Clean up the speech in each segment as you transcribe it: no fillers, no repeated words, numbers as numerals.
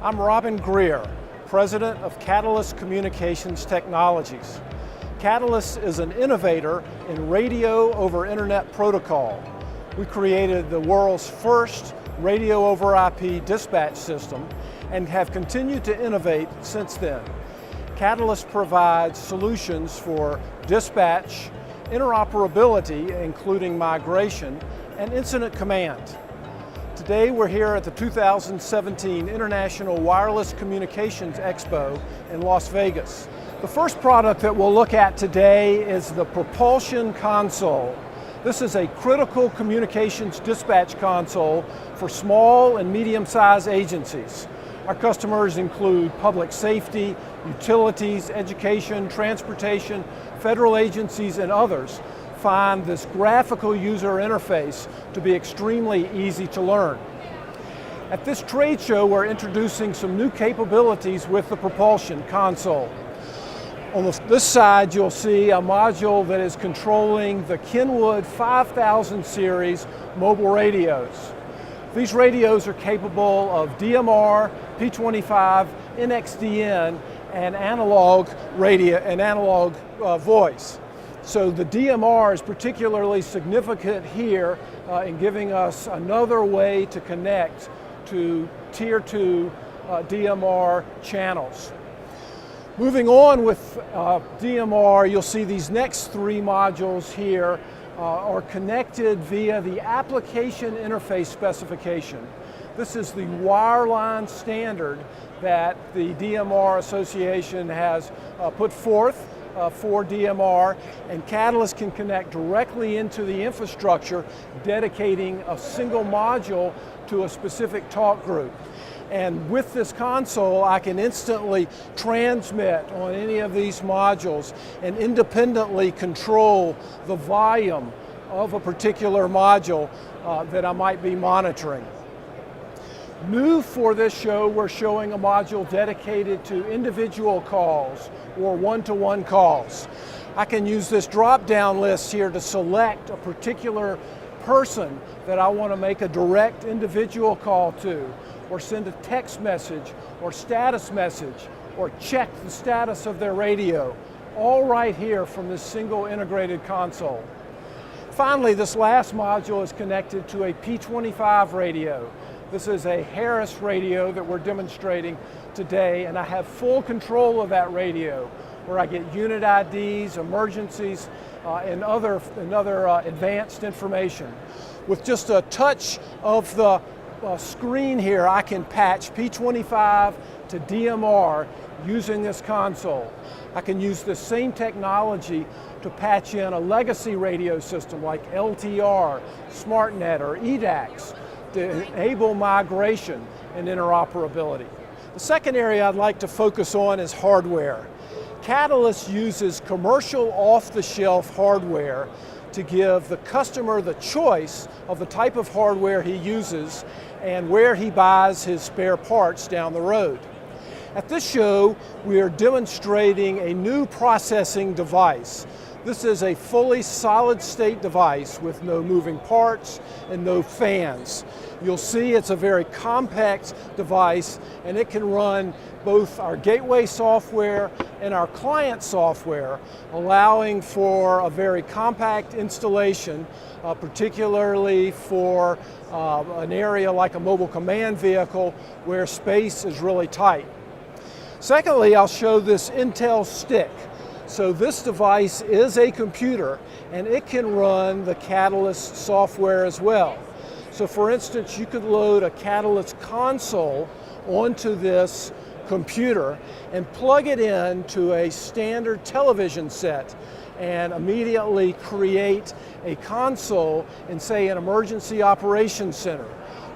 I'm Robin Grier, President of Catalyst Communications Technologies. Catalyst is an innovator in radio over internet protocol. We created the world's first radio over IP dispatch system and have continued to innovate since then. Catalyst provides solutions for dispatch, interoperability, including migration, and incident command. Today we're here at the 2017 International Wireless Communications Expo in Las Vegas. The first product that we'll look at today is the Propulsion Console. This is a critical communications dispatch console for small and medium-sized agencies. Our customers include public safety, utilities, education, transportation, federal agencies, and others. Find this graphical user interface to be extremely easy to learn. At this trade show, we're introducing some new capabilities with the Propulsion Console. On this side, you'll see a module that is controlling the Kenwood 5000 series mobile radios. These radios are capable of DMR, P25, NXDN, and analog radio and analog voice. So the DMR is particularly significant here in giving us another way to connect to Tier 2 DMR channels. Moving on with DMR, you'll see these next three modules here are connected via the application interface specification. This is the wireline standard that the DMR Association has put forth for DMR, and Catalyst can connect directly into the infrastructure, dedicating a single module to a specific talk group. And with this console, I can instantly transmit on any of these modules and independently control the volume of a particular module that I might be monitoring. New for this show, we're showing a module dedicated to individual calls or one-to-one calls. I can use this drop-down list here to select a particular person that I want to make a direct individual call to, or send a text message or status message, or check the status of their radio, all right here from this single integrated console. Finally, this last module is connected to a P25 radio. This is a Harris radio that we're demonstrating today, and I have full control of that radio, where I get unit IDs, emergencies, and other advanced information. With just a touch of the screen here, I can patch P25 to DMR using this console. I can use the same technology to patch in a legacy radio system like LTR, SmartNet, or EDAX to enable migration and interoperability. The second area I'd like to focus on is hardware. Catalyst uses commercial off-the-shelf hardware to give the customer the choice of the type of hardware he uses and where he buys his spare parts down the road. At this show, we are demonstrating a new processing device. This is a fully solid-state device with no moving parts and no fans. You'll see it's a very compact device, and it can run both our gateway software and our client software, allowing for a very compact installation, particularly for an area like a mobile command vehicle where space is really tight. Secondly, I'll show this Intel stick. So this device is a computer, and it can run the Catalyst software as well. So for instance, you could load a Catalyst console onto this computer and plug it into a standard television set and immediately create a console in, say, an emergency operations center.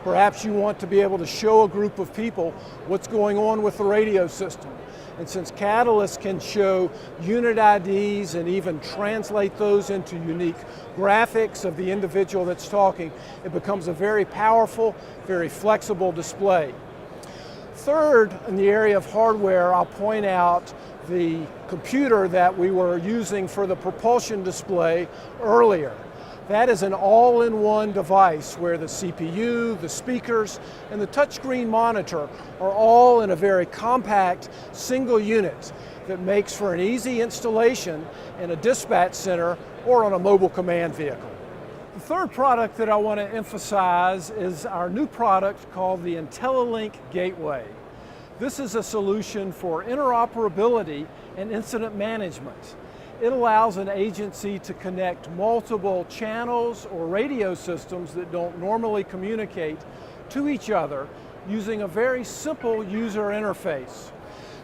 Perhaps you want to be able to show a group of people what's going on with the radio system. And since Catalyst can show unit IDs and even translate those into unique graphics of the individual that's talking, it becomes a very powerful, very flexible display. Third, in the area of hardware, I'll point out the computer that we were using for the propulsion display earlier. That is an all-in-one device where the CPU, the speakers, and the touchscreen monitor are all in a very compact single unit that makes for an easy installation in a dispatch center or on a mobile command vehicle. The third product that I want to emphasize is our new product called the Intellilink Gateway. This is a solution for interoperability and incident management. It allows an agency to connect multiple channels or radio systems that don't normally communicate to each other using a very simple user interface.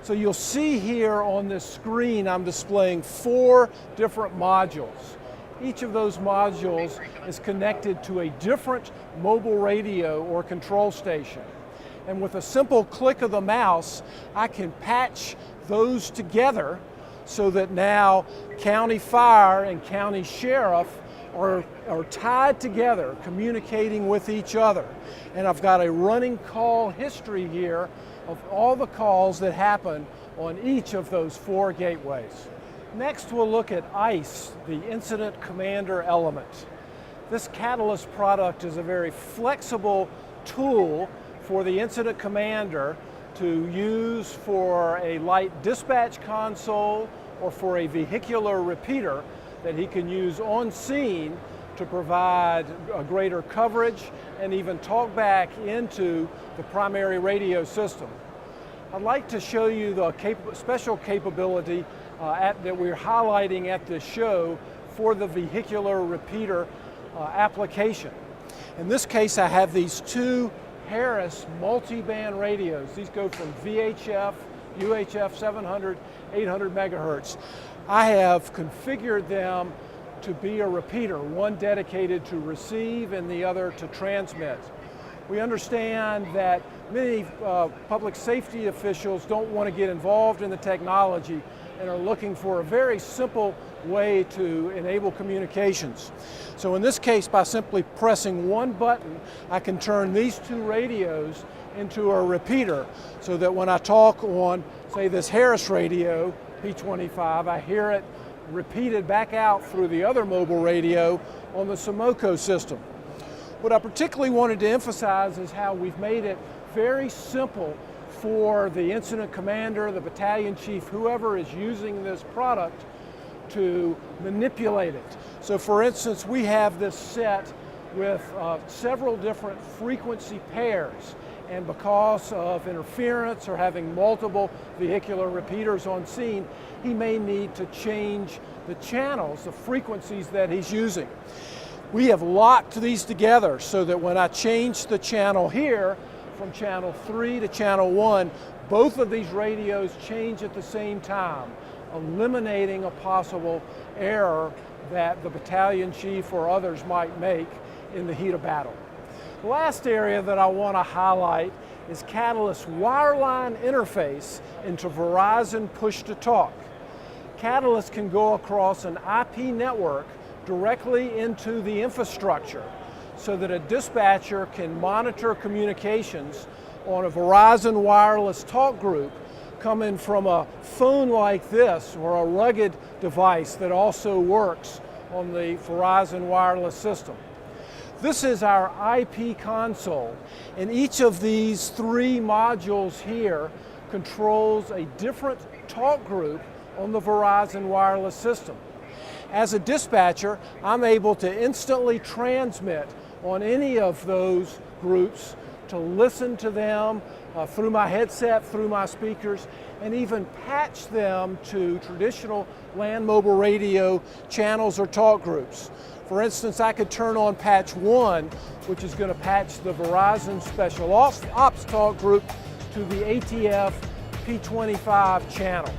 So you'll see here on this screen I'm displaying 4 different modules. Each of those modules is connected to a different mobile radio or control station. And with a simple click of the mouse, I can patch those together so that now county fire and county sheriff are tied together, communicating with each other. And I've got a running call history here of all the calls that happen on each of those 4 gateways. Next, we'll look at ICE, the Incident Commander element. This Catalyst product is a very flexible tool for the Incident Commander to use for a light dispatch console or for a vehicular repeater that he can use on scene to provide a greater coverage and even talk back into the primary radio system. I'd like to show you the special capability that we're highlighting at this show for the vehicular repeater application. In this case, I have these 2 Harris multi-band radios. These go from VHF, UHF 700, 800 megahertz. I have configured them to be a repeater, one dedicated to receive and the other to transmit. We understand that many public safety officials don't want to get involved in the technology and are looking for a very simple way to enable communications. So in this case, by simply pressing one button, I can turn these 2 radios into a repeater so that when I talk on, say, this Harris radio, P25, I hear it repeated back out through the other mobile radio on the Simoco system. What I particularly wanted to emphasize is how we've made it very simple for the incident commander, the battalion chief, whoever is using this product to manipulate it. So for instance, we have this set with several different frequency pairs, and because of interference or having multiple vehicular repeaters on scene, he may need to change the channels, the frequencies that he's using. We have locked these together so that when I change the channel here from channel 3 to channel 1, both of these radios change at the same time, eliminating a possible error that the battalion chief or others might make in the heat of battle. The last area that I want to highlight is Catalyst's wireline interface into Verizon push-to-talk. Catalyst can go across an IP network directly into the infrastructure so that a dispatcher can monitor communications on a Verizon wireless talk group coming from a phone like this or a rugged device that also works on the Verizon wireless system. This is our IP console, and each of these 3 modules here controls a different talk group on the Verizon wireless system. As a dispatcher, I'm able to instantly transmit on any of those groups to listen to them through my headset, through my speakers, and even patch them to traditional land mobile radio channels or talk groups. For instance, I could turn on patch 1, which is going to patch the Verizon Special Ops talk group to the ATF P25 channel.